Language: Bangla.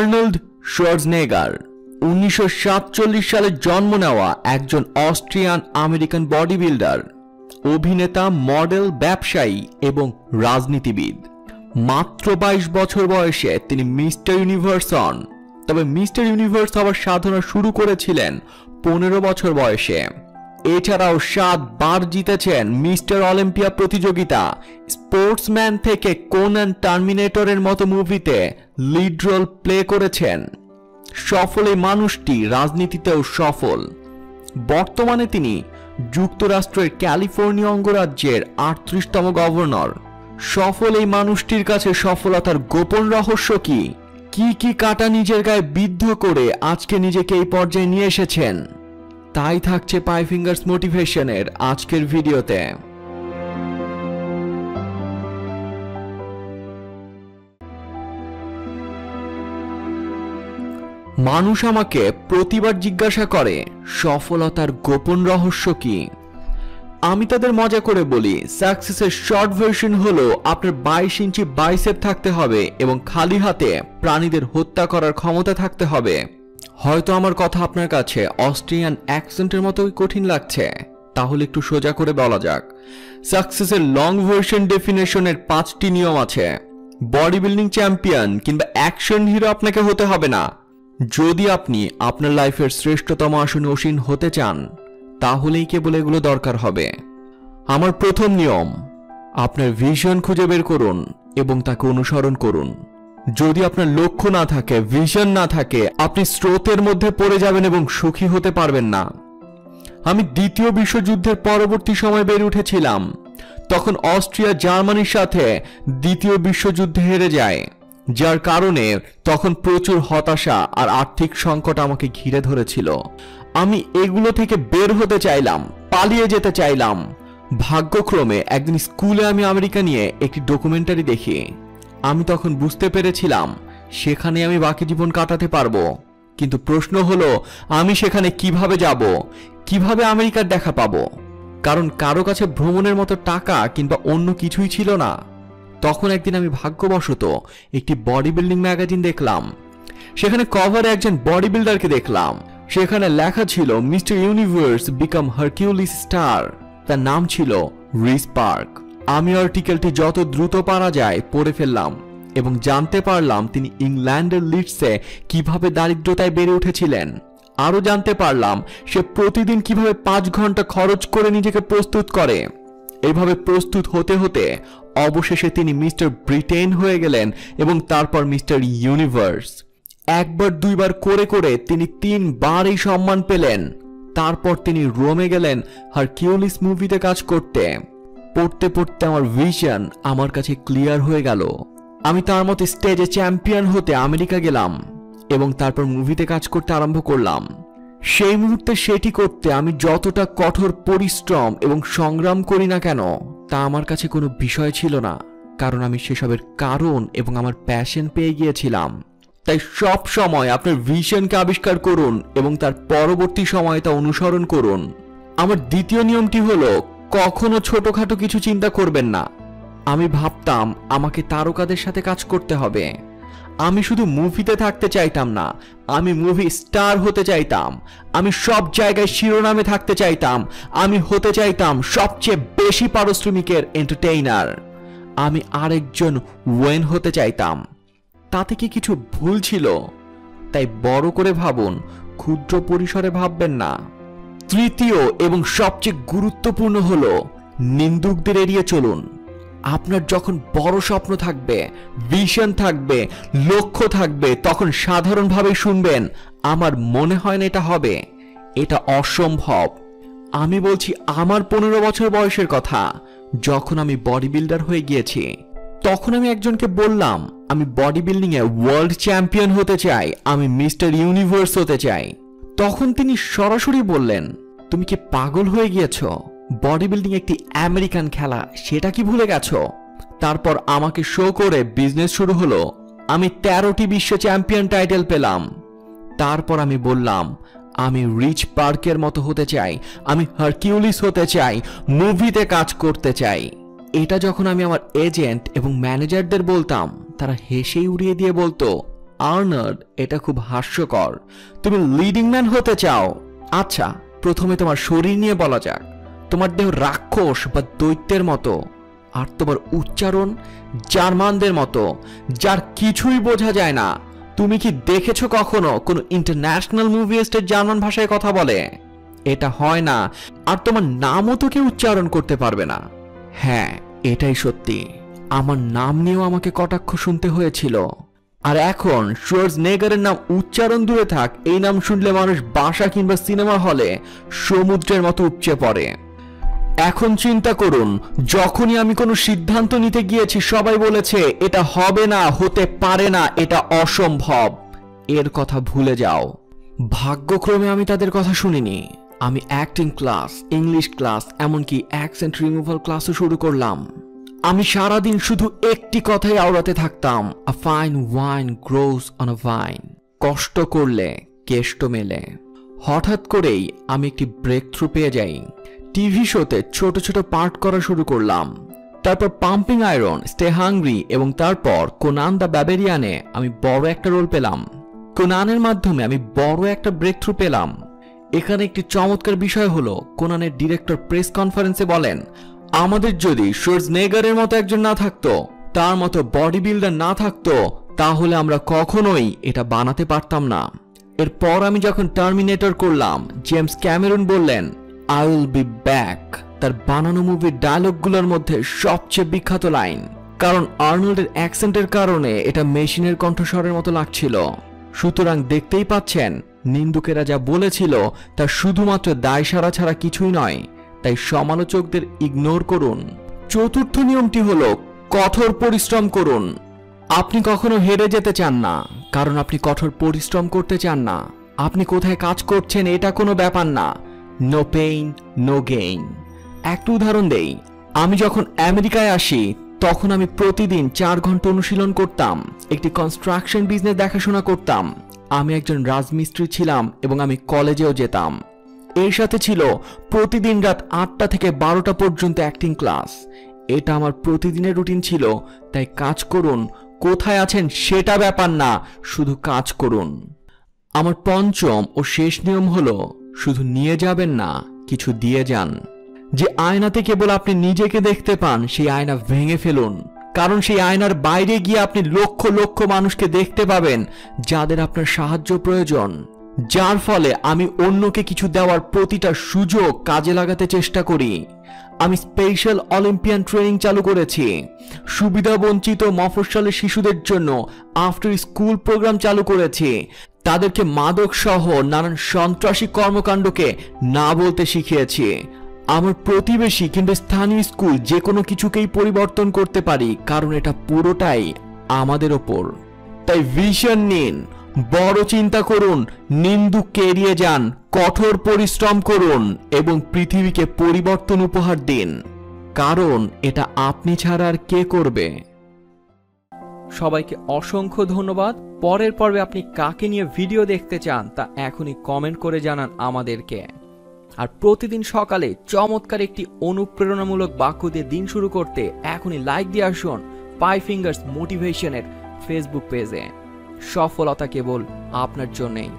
আর্নল্ড শোয়ার্জনেগার 1947 সালে জন্ম নেওয়া একজন অস্ট্রিয়ান আমেরিকান বডি বিল্ডার, অভিনেতা, মডেল, ব্যবসায়ী এবং রাজনীতিবিদ। মাত্র 22 বছর বয়সে তিনি মিস্টার ইউনিভার্স হন। তবে মিস্টার ইউনিভার্স হওয়ার সাধনা শুরু করেছিলেন 15 বছর বয়সে। এছাড়াও 7 বার জিতেছেন মিস্টার অলিম্পিয়া প্রতিযোগিতা। স্পোর্টসম্যান থেকে কোনান, টার্মিনেটরের মতো মুভিতে লিড রোল প্লে করেছেন। সফল এই মানুষটি রাজনীতিতেও সফল। বর্তমানে তিনি যুক্তরাষ্ট্রের ক্যালিফোর্নিয়া অঙ্গরাজ্যের 38তম গভর্নর। সফল এই মানুষটির কাছে সফলতার গোপন রহস্য কি? কি কাটা নিজের গায়ে বিদ্ধ করে আজকে নিজেকে এই পর্যায়ে নিয়ে এসেছেন? তাই থাকছে পাই ফিঙ্গার্স মোটিভেশনের আজকের ভিডিওতে। মানুষ আমাকে প্রতিবার জিজ্ঞাসা করে সফলতার গোপন রহস্য কি। আমি তাদের মজা করে বলি, সাকসেসের শর্ট ভার্সন হলো আপনার 22 ইঞ্চি বাইসেপ থাকতে হবে এবং খালি হাতে প্রাণীদের হত্যা করার ক্ষমতা থাকতে হবে। হয়তো আমার কথা আপনার কাছে অস্ট্রিয়ান অ্যাকসেন্টের মতোই কঠিন লাগছে, তাহলে একটু সোজা করে বলা যাক। সাকসেসের লং ভার্সন ডেফিনেশনের 5টি নিয়ম আছে। বডি বিল্ডিং চ্যাম্পিয়ন কিংবা অ্যাকশন হিরো আপনাকে হতে হবে না। যদি আপনি আপনার লাইফের শ্রেষ্ঠতম আসীন হতে চান, তাহলেই কেবল এগুলো দরকার হবে। আমার প্রথম নিয়ম, আপনার ভিশন খুঁজে বের করুন এবং তাকে অনুসরণ করুন। যদি আপনার লক্ষ্য না থাকে, ভিশন না থাকে, আপনি স্রোতের মধ্যে পড়ে যাবেন এবং সুখী হতে পারবেন না। আমি দ্বিতীয় বিশ্বযুদ্ধের পরবর্তী সময় বেড়ে উঠেছিলাম। তখন অস্ট্রিয়া জার্মানির সাথে দ্বিতীয় বিশ্বযুদ্ধে হেরে যায়, যার কারণে তখন প্রচুর হতাশা আর আর্থিক সংকট আমাকে ঘিরে ধরেছিল। আমি এগুলো থেকে বের হতে চাইলাম, পালিয়ে যেতে চাইলাম। ভাগ্যক্রমে একদিন স্কুলে আমি আমেরিকা নিয়ে একটি ডকুমেন্টারি দেখি। আমি তখন বুঝতে পেরেছিলাম সেখানে আমি বাকি জীবন কাটাতে পারবো। কিন্তু প্রশ্ন হলো, আমি সেখানে কিভাবে যাব, কিভাবে আমেরিকার দেখা পাবো? কারণ কারো কাছে ভ্রমণের মতো টাকা কিংবা অন্য কিছুই ছিল না। তখন একদিন আমি ভাগ্যবশত একটি বডি বিল্ডিং ম্যাগাজিন দেখলাম। সেখানে কভারে একজন বডি বিল্ডারকে দেখলাম। সেখানে লেখা ছিল mister universe become Hercules star. তার নাম ছিল রিস পার্ক। আমি আর্টিকেলটি যত দ্রুত পারা যায় পড়ে ফেললাম এবং জানতে পারলাম তিনি ইংল্যান্ডের লিডসে কিভাবে দারিদ্রতায় বেড়ে উঠেছিলেন। আরো জানতে পারলাম সে প্রতিদিন কিভাবে 5 ঘন্টা খরচ করে নিজেকে প্রস্তুত করে। এইভাবে প্রস্তুত হতে হতে অবশেষে তিনি মিস্টার ব্রিটেন হয়ে গেলেন এবং তারপর মিস্টার ইউনিভার্স। একবার 2 বার করে করে তিনি 3 বার এই সম্মান পেলেন। তারপর তিনি রোমে গেলেন হারকিউলিস মুভিতে কাজ করতে। পড়তে পড়তে আমার ভিশন আমার কাছে ক্লিয়ার হয়ে গেল। আমি তার মতো স্টেজে চ্যাম্পিয়ন হতে আমেরিকা গেলাম এবং তারপর মুভিতে কাজ করতে আরম্ভ করলাম। সেই মুহূর্তে সেটি করতে আমি যতটা কঠোর পরিশ্রম এবং সংগ্রাম করি না কেন, তা আমার কাছে কোনো বিষয় ছিল না, কারণ আমি সেসবের কারণ এবং আমার প্যাশন পেয়ে গিয়েছিলাম। তাই সব সময় আপনার ভিশনকে আবিষ্কার করুন এবং তার পরবর্তী সময় তা অনুসরণ করুন। আমার দ্বিতীয় নিয়মটি হলো, কখনো ছোটখাটো কিছু চিন্তা করবেন না। আমি ভাবতাম আমাকে তারকাদের সাথে কাজ করতে হবে। আমি শুধু মুভিতে থাকতে চাইতাম না, আমি মুভি স্টার হতে চাইতাম। আমি সব জায়গায় শিরোনামে থাকতে চাইতাম। আমি হতে চাইতাম সবচেয়ে বেশি পারিশ্রমিকের এন্টারটেইনার। আমি আরেকজন ওয়েন হতে চাইতাম। তাতে কি কিছু ভুল ছিল? তাই বড় করে ভাবুন, ক্ষুদ্র পরিসরে ভাববেন না। তৃতীয় এবং সবচেয়ে গুরুত্বপূর্ণ হলো, নিন্দুকদের এড়িয়ে চলুন। আপনার যখন বড় স্বপ্ন থাকবে, ভিশন থাকবে, লক্ষ্য থাকবে, তখন সাধারণভাবে শুনবেন, আমার মনে হয় না এটা হবে, এটা অসম্ভব। আমি বলছি আমার 15 বছর বয়সের কথা, যখন আমি বডি বিল্ডার হয়ে গিয়েছি। তখন আমি একজনকে বললাম আমি body building a world champion হতে চাই, আমি মিস্টার ইউনিভার্স হতে চাই। তখন তিনি সরাসরি বললেন, তুমি কি পাগল হয়ে গিয়েছো? বডি বিল্ডিং একটি আমেরিকান খেলা, সেটা কি ভুলে গেছো? তারপর আমাকে শো করে বিজনেস শুরু হলো। আমি 13টি বিশ্ব চ্যাম্পিয়ন টাইটেল পেলাম। তারপর আমি বললাম আমি রিচ পার্কের মতো হতে চাই, আমি হারকিউলিস হতে চাই, মুভিতে কাজ করতে চাই। এটা যখন আমি আমার এজেন্ট এবং ম্যানেজারদের বলতাম, তারা হেসেই উড়িয়ে দিয়ে বলতো, আর্নল্ড, এটা খুব হাস্যকর। তুমি লিডিং ম্যান হতে চাও? আচ্ছা, প্রথমে তোমার শরীর নিয়ে বলা যাক। তোমার দেহ রাক্ষস বা দৈত্যের মতো, আর তোমার উচ্চারণ জার্মানদের মতো, যার কিছুই বোঝা যায় না। তুমি কি দেখেছো কখনো কোনো ইন্টারন্যাশনাল মুভি স্টার জার্মান ভাষায় কথা বলে? এটা হয় না। আর তোমার নামও তো কেউ উচ্চারণ করতে পারবে না। হ্যাঁ, এটাই সত্যি। আমার নাম নিয়েও আমাকে কটাক্ষ শুনতে হয়েছিল। আর এখন শোয়ার্জনেগারের নাম উচ্চারণ দূরে থাক, এই নাম শুনলে মানুষ বাসা কিংবা সিনেমা হলে সমুদ্রের মতো উপচে পড়ে। এখন চিন্তা করুন, যখনই আমি কোনো সিদ্ধান্ত নিতে গিয়েছি সবাই বলেছে এটা হবে না, হতে পারে না, এটা অসম্ভব। এর কথা ভুলে যাও। ভাগ্যক্রমে আমি তাদের কথা শুনিনি। আমি অ্যাক্টিং ক্লাস, ইংলিশ ক্লাস, এমনকি অ্যাকসেন্ট রিমুভাল ক্লাসও শুরু করলাম। আমি সারাদিন শুধু একটি কথাই আওড়াতে থাকতাম, আ fine wine gross on a vine. কষ্ট করলে কেষ্ট মেলে। হঠাৎ করেই আমি একটি ব্রেক থ্রু পেয়ে যাই। টিভি শোতে ছোট ছোট পার্ট করা শুরু করলাম। তারপর পাম্পিং আয়রন, স্টে হাংরি এবং তারপর কোনান দ্য ব্যাবেরিয়ানে আমি বড় একটা রোল পেলাম। কোনানের মাধ্যমে আমি বড় একটা ব্রেক থ্রু পেলাম। এখানে একটি চমৎকার বিষয় হলো, কোনানের ডিরেক্টর প্রেস কনফারেন্সে বলেন, আমাদের যদি শোয়ার্জনেগারের মতো একজন না থাকতো, তার মতো বডি বিল্ডার না থাকতো, তাহলে আমরা কখনোই এটা বানাতে পারতাম না। এরপর আমি যখন টার্মিনেটর করলাম, জেমস ক্যামেরন বললেন, আই উইল বি ব্যাক। তার বানানো মুভির ডায়লগগুলোর মধ্যে সবচেয়ে বিখ্যাত লাইন, কারণ আর্নল্ডের অ্যাকসেন্টের কারণে এটা মেশিনের কণ্ঠস্বরের মতো লাগছিল। সুতরাং দেখতেই পাচ্ছেন, নিন্দুকেরা যা বলেছিল তা শুধুমাত্র দায়সারা ছাড়া কিছুই নয়। তাই সমালোচকদের ইগনোর করুন। চতুর্থ নিয়মটি হলো, কঠোর পরিশ্রম করুন। আপনি কখনো হেরে যেতে চান না, কারণ আপনি কঠোর পরিশ্রম করতে চান না। আপনি কোথায় কাজ করছেন এটা কোনো ব্যাপার না। No pain no gain. একটা উদাহরণ দেই, আমি যখন আমেরিকায় আসি তখন আমি প্রতিদিন 4 ঘন্টা অনুশীলন করতাম, একটি কনস্ট্রাকশন বিজনেস দেখাশোনা করতাম। আমি একজন রাজমিস্ত্রি ছিলাম এবং আমি কলেজেও যেতাম। এর সাথে ছিল প্রতিদিন রাত 8টা থেকে 12টা পর্যন্ত অ্যাক্টিং ক্লাস। এটা আমার প্রতিদিনের রুটিন ছিল। তাই কাজ করুন, কোথায় আছেন সেটা ব্যাপার না, শুধু কাজ করুন। আমার পঞ্চম ও শেষ নিয়ম হলো, শুধু নিয়ে যাবেন না, কিছু দিয়ে যান। যে আয়নাতে কেবল আপনি নিজেকে দেখতে পান, সেই আয়না ভেঙে ফেলুন, কারণ সেই আয়নার বাইরে গিয়ে আপনি লক্ষ লক্ষ মানুষকে দেখতে পাবেন যাদের আপনার সাহায্য প্রয়োজন। যার ফলে আমি অন্যকে কিছু দেওয়ার প্রতিটা সুযোগ কাজে লাগাতে চেষ্টা করি। আমি স্পেশাল অলিম্পিয়ান ট্রেনিং চালু করেছি। সুবিধাবঞ্চিত মফস্বলের শিশুদের জন্য আফটার স্কুল প্রোগ্রাম চালু করেছি। তাদেরকে মাদক সহ নানান সন্ত্রাসী কর্মকাণ্ডকে না বলতে শিখিয়েছি। আমার প্রতিবেশী কিংবা স্থানীয় স্কুল যে কোনো কিছুকেই পরিবর্তন করতে পারি, কারণ এটা পুরোটাই আমাদের ওপর। তাই ভিশন নিন, বড় চিন্তা করুন, নিন্দুককে এড়িয়ে যান, কঠোর পরিশ্রম করুন এবং পৃথিবীকে পরিবর্তন উপহার দিন, কারণ এটা আপনি ছাড়া আর কে করবে। সবাইকে অসংখ্য ধন্যবাদ। পরের পর্বে আপনি কাকে নিয়ে ভিডিও দেখতে চান তা এখনই কমেন্ট করে জানান আমাদেরকে। আর প্রতিদিন সকালে চমৎকার একটি অনুপ্রেরণামূলক বাক্য দিয়ে দিন শুরু করতে এখনই লাইক দিয়ে আসুন 5 ফিঙ্গার্স মোটিভেশনের ফেসবুক পেজে। সফলতা কেবল আপনার জন্যই।